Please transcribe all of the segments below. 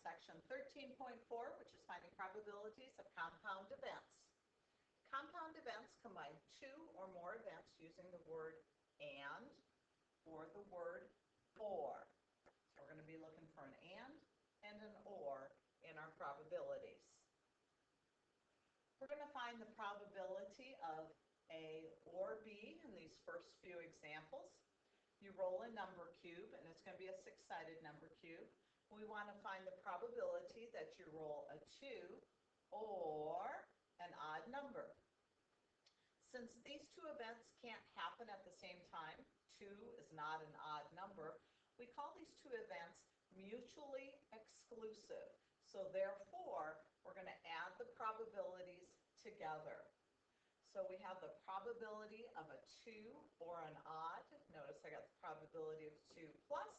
section 13.4, which is finding probabilities of compound events. Compound events combine two or more events using the word and or the word or. So we're going to be looking for an and an or in our probabilities. We're going to find the probability of A or B in these first few examples. You roll a number cube, and it's going to be a six-sided number cube. We want to find the probability that you roll a 2 or an odd number. Since these two events can't happen at the same time, 2 is not an odd number, we call these two events mutually exclusive. So therefore, we're going to add the probabilities together. So we have the probability of a 2 or an odd. Notice I got the probability of 2 plus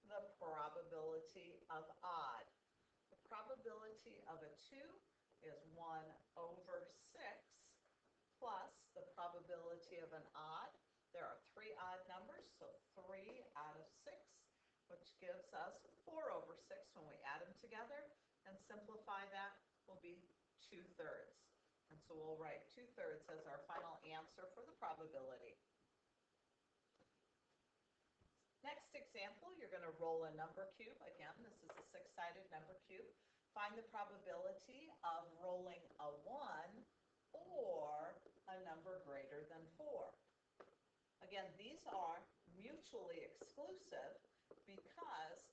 the probability of odd. The probability of a 2 is 1 over 6 plus the probability of an odd. There are 3 odd numbers, so 3 out of 6, which gives us 4 over 6 when we add them together, and simplify that will be 2/3. And so we'll write 2/3 as our final answer for the probability. Next example, you're going to roll a number cube. Again, this is a six-sided number cube. Find the probability of rolling a 1 or a number greater than 4. Again, these are mutually exclusive because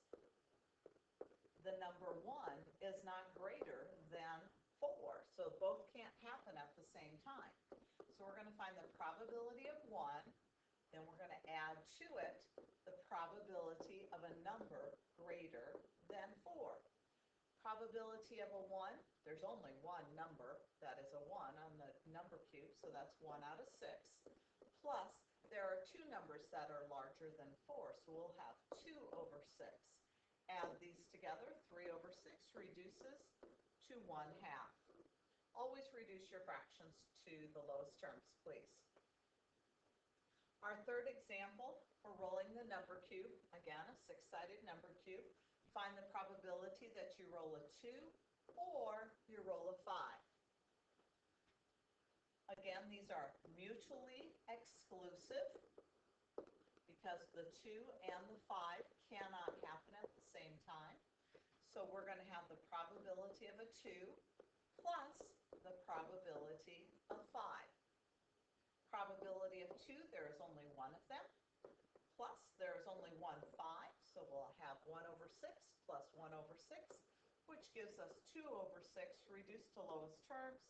the number 1 is not greater than 4. So both can't happen at the same time. So we're going to find the probability of 1, then we're going to add to it the probability of a number greater than 4. Probability of a 1, there's only one number that is a 1 on the number cube, so that's 1 out of 6. Plus, there are two numbers that are larger than 4, so we'll have 2 over 6. Add these together, 3 over 6 reduces to 1/2. Always reduce your fractions to the lowest terms, please. Our third example, we're rolling the number cube. Again, a six-sided number cube. Find the probability that you roll a 2 or you roll a 5. Again, these are mutually exclusive because the 2 and the 5 cannot happen at the same time. So we're going to have the probability of a 2 plus the probability of 5. Probability of 2, there is only one of them, plus there is only one 5, so we'll have 1 over 6 plus 1 over 6, which gives us 2 over 6 reduced to lowest terms,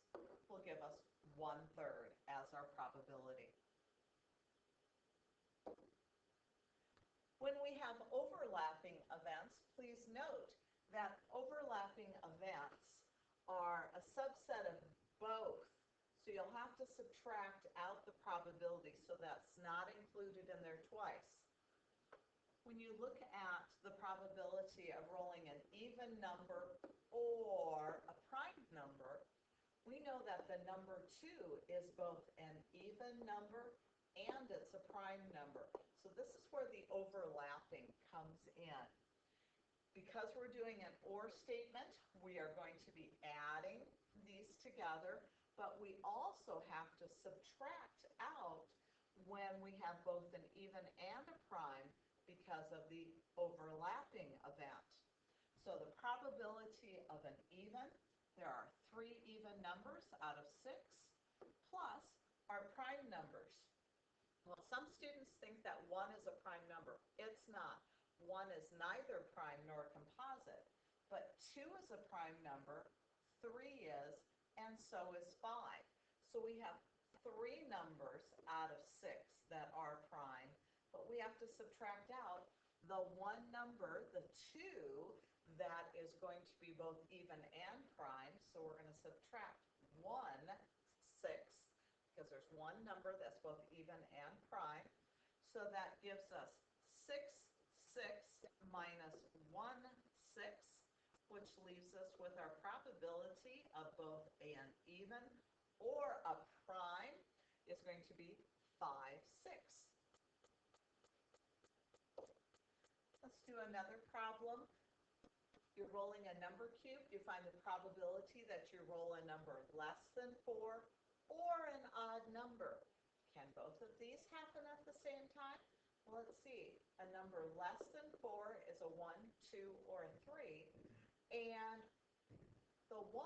will give us 1/3 as our probability. When we have overlapping events, please note that overlapping events are a subset of both. So you'll have to subtract out the probability, so that's not included in there twice. When you look at the probability of rolling an even number or a prime number, we know that the number 2 is both an even number and it's a prime number. So this is where the overlapping comes in. Because we're doing an or statement, we are going to be adding these together, but we also have to subtract out when we have both an even and a prime because of the overlapping event. So the probability of an even, there are 3 even numbers out of 6, plus our prime numbers. Well, some students think that 1 is a prime number. It's not. 1 is neither prime nor composite, but 2 is a prime number, 3 is, and so is 5. So we have 3 numbers out of 6 that are prime, but we have to subtract out the one number, the 2, that is going to be both even and prime. So we're going to subtract 1/6 because there's one number that's both even and prime. So that gives us 6/6 minus 1/6, which leaves us with our probability of both an even or a prime is going to be 5/6. Let's do another problem. you're rolling a number cube, you find the probability that you roll a number less than 4 or an odd number. Can both of these happen at the same time? Well, let's see. A number less than 4 is a 1, 2, or a 3, and the 1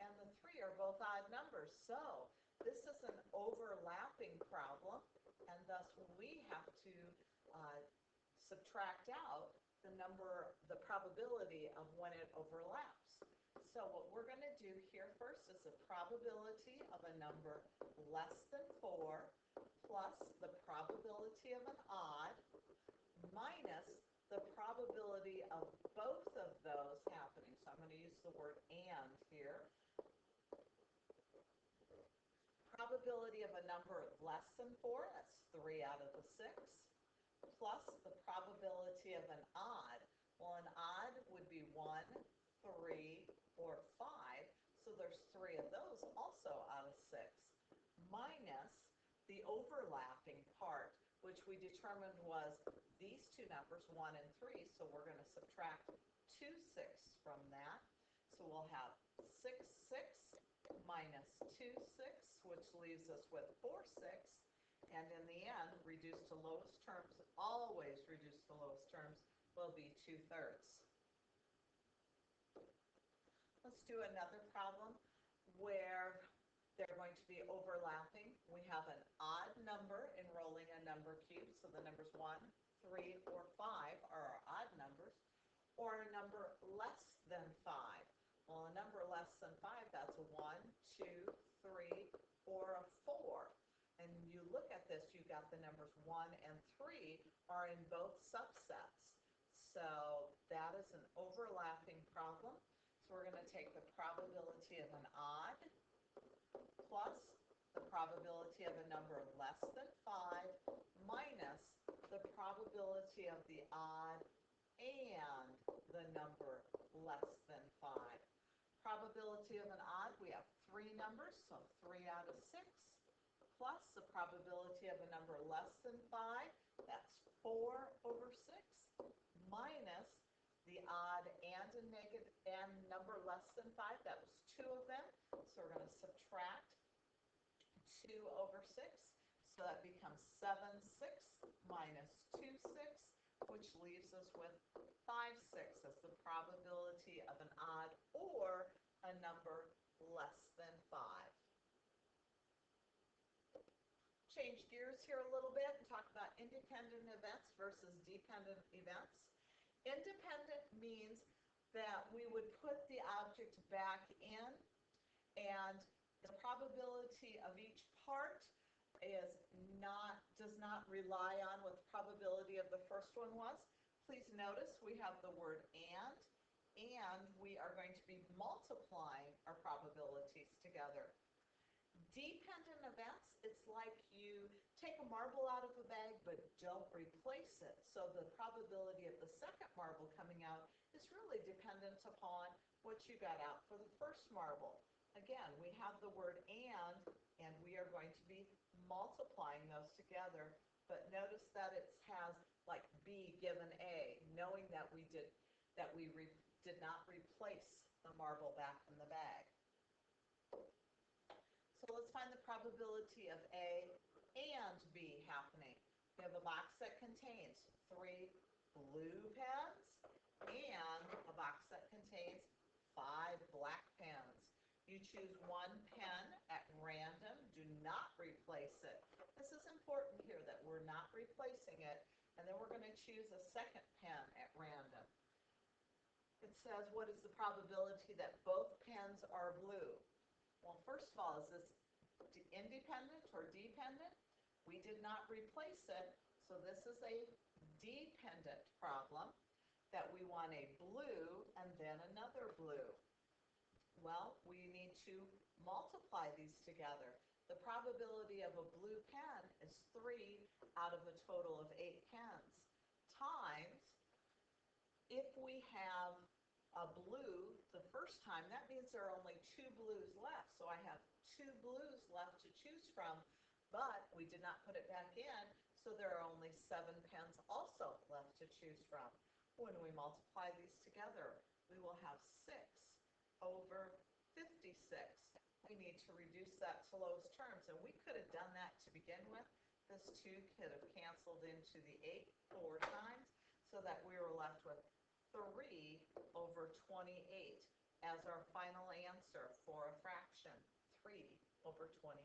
and the 3 are both odd numbers. So this is an overlapping problem, and thus we have to subtract out the probability of when it overlaps. So what we're going to do here first is the probability of a number less than 4 plus the probability of an odd minus the probability of both of those happening. So I'm going to use the word and here. Probability of a number less than 4, that's 3 out of the 6, plus the probability of an odd. Well, an odd would be 1, 3, or 5, so there's 3 of those also out of 6, minus the overlapping part, which we determined was these two numbers, 1 and 3, so we're going to subtract 2 6 from that. So we'll have 6 6 minus 2 6, which leaves us with 4 6, and in the end, reduced to lowest terms, always reduced to lowest terms, will be 2/3. Let's do another problem where they're going to be overlapping. We have an odd number enrolling a number cube, so the numbers 1, 3, or 5 are our odd numbers, or a number less than 5. Well, a number less than 5, that's a 1, 2, 3, or a 4. And you look at this, you've got the numbers 1 and 3 are in both subsets. So that is an overlapping problem. So we're going to take the probability of an odd plus the probability of a number less than 5 minus the probability of the odd and the number less than 5. Probability of an odd, we have 3 numbers, so 3 out of 6, plus the probability of a number less than 5, that's 4 over 6, minus the odd and a negative and number less than 5, that was 2 of them, so we're going to subtract 2 over 6, so that becomes 7 6 minus 2 6, which leaves us with 5 6 as the probability of an odd or a number less than 5. Change gears here a little bit and talk about independent events versus dependent events. Independent means that we would put the object back in, and the probability of each part does not rely on what the probability of the first one was. Please notice we have the word and we are going to be multiplying our probabilities together. Dependent events, it's like you take a marble out of a bag but don't replace it. So the probability of the second marble coming out is really dependent upon what you got out for the first marble. Again, we have the word and we are going to be multiplying those together. But notice that it has like B given A, knowing that we did not replace the marble back in the bag. So let's find the probability of A and B happening. We have a box that contains 3 blue pens and a box that contains 5 black pens. You choose one pen at random. Do not replace it. This is important here that we're not replacing it. And then we're going to choose a second pen at random. It says, what is the probability that both pens are blue? Well, first of all, is this independent or dependent? We did not replace it, so this is a dependent problem that we want a blue and then another blue. Well, we need to multiply these together. The probability of a blue pen is 3 out of a total of 8 pens, times, if we have a blue the first time, that means there are only 2 blues left. So I have 2 blues left to choose from, but we did not put it back in, so there are only 7 pens also left to choose from. When we multiply these together, we we will have 6 over 56. We need to reduce that to lowest terms, and we could have done that to begin with. This 2 could have canceled into the 8 4 times, so that we were left with 3 over 28 as our final answer for a fraction, 3 over 28.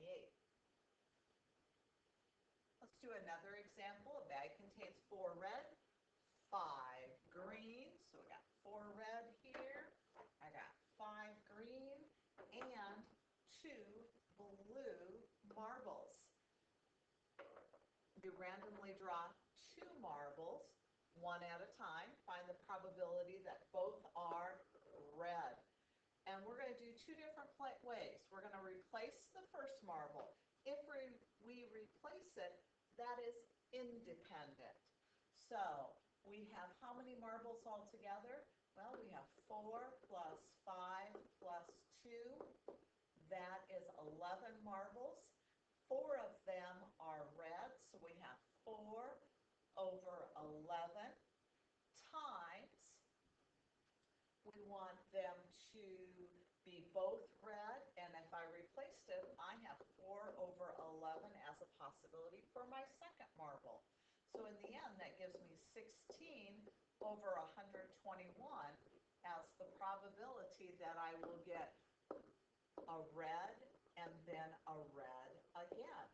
Let's do another example. A bag contains 4 red, 5 green, so we got 4 red here, I got 5 green, and 2 blue marbles. We randomly draw 2 marbles, one at a time. Find the probability that both are red. And we're going to do 2 different ways. We're going to replace the first marble. If we replace it, that is independent. So we have how many marbles altogether? Well, we have 4 plus 5 plus 2. That is 11 marbles. 4 of them are red, so we have 4 over 11 times, we want them to be both red, and if I replaced it, I have 4 over 11 as a possibility for my second marble. So in the end, that gives me 16 over 121 as the probability that I will get a red and then a red again.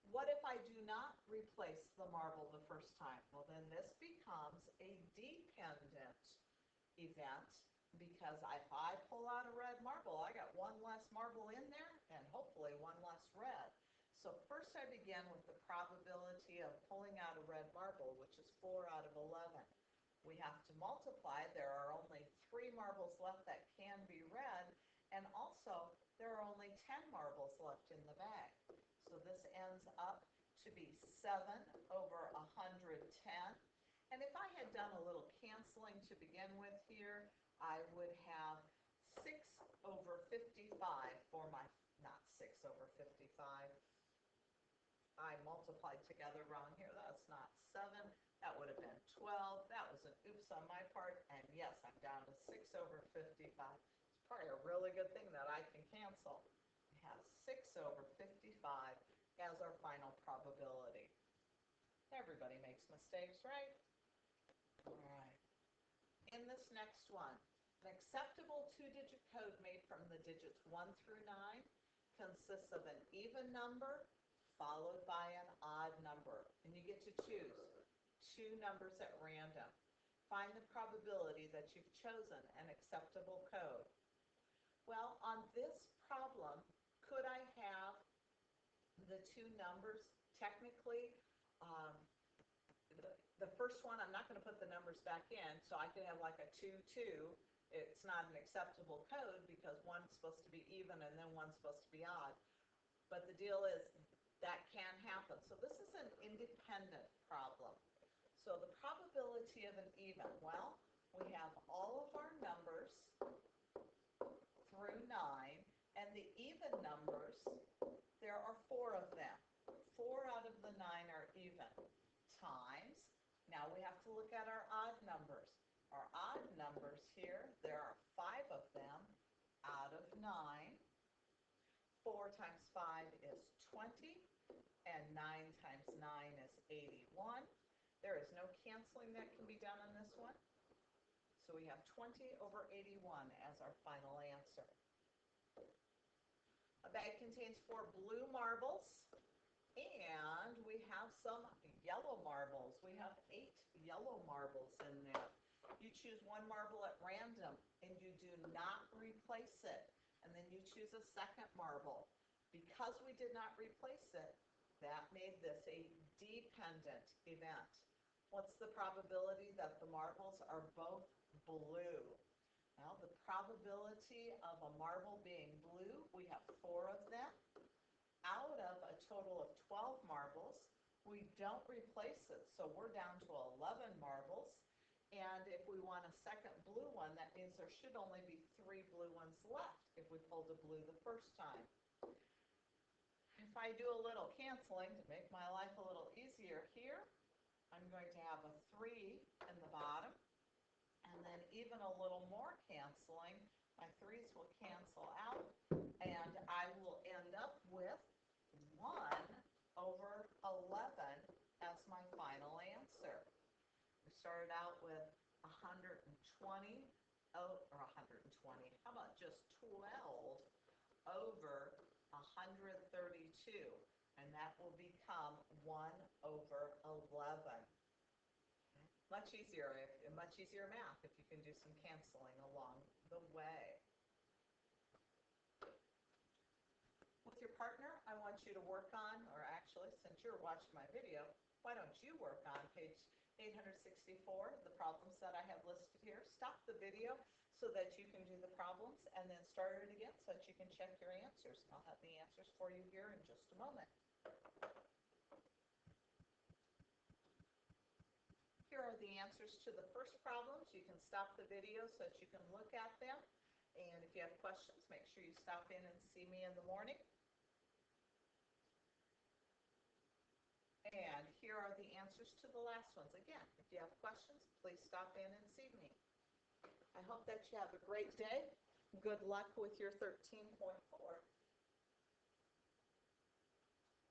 What if I do not replace the marble the first time? Well, then this becomes a dependent event, because if I pull out a red marble, I got 1 less marble in there and hopefully 1 less red. So first I begin with the probability of pulling out a red marble, which is 4 out of 11. We have to multiply. There are only 3 marbles left that can be red, and also there are only 10 marbles left in the bag. So this ends up to be 7 over 110. And if I had done a little canceling to begin with here, I would have 6 over 55 for my, not 6 over 55. I multiplied together wrong here. That's not 7. That would have been 12. That was an oops on my part. And yes, I'm down to 6 over 55. It's probably a really good thing that I can cancel. We have 6 over 55 as our final probability. Everybody makes mistakes, right? All right. In this next one, an acceptable 2-digit code made from the digits 1 through 9 consists of an even number followed by an odd number. And you get to choose 2 numbers at random. Find the probability that you've chosen an acceptable code. Well, on this problem, could I have the 2 numbers? Technically, the first one, I'm not going to put the numbers back in, so I could have like a 2, 2. It's not an acceptable code because one's supposed to be even and then one's supposed to be odd. But the deal is that can happen. So this is an independent problem. So the probability of an even, well, we have all of our numbers through 9, and the even numbers, there are 4 of them. 4 out of the 9 are even, times, now we have to look at our odd numbers. Our odd numbers here, there are 5 of them out of 9. 4 times 5 is 20, and 9 times 9 is 81. There is no canceling that can be done on this one. So we have 20 over 81 as our final answer. A bag contains 4 blue marbles, and we have some yellow marbles. We have 8 yellow marbles in there. You choose 1 marble at random, and you do not replace it. And then you choose a second marble. Because we did not replace it, that made this a dependent event. What's the probability that the marbles are both blue? Well, the probability of a marble being blue, we have 4 of them. Out of a total of 12 marbles, we don't replace it, so we're down to 11 marbles. And if we want a second blue one, that means there should only be 3 blue ones left if we pulled a blue the first time. If I do a little canceling to make my life a little easier here, I'm going to have a 3 in the bottom, and then even a little more canceling. My 3's will cancel out, and I will end up with 1 over 11 as my final answer. We started out with 120, or 120, how about just 12 over 132, and that will become 1 over 11. Much easier math if you can do some canceling along the way. With your partner, I want you to work on, or actually, since you're watching my video, why don't you work on page 864, the problems that I have listed here. Stop the video so that you can do the problems, and then start it again so that you can check your answers. I'll have the answers for you here in just a moment. Here are the answers to the first problems. You can stop the video so that you can look at them. And if you have questions, make sure you stop in and see me in the morning. And here are the answers to the last ones. Again, if you have questions, please stop in and see me. I hope that you have a great day. Good luck with your 13.4.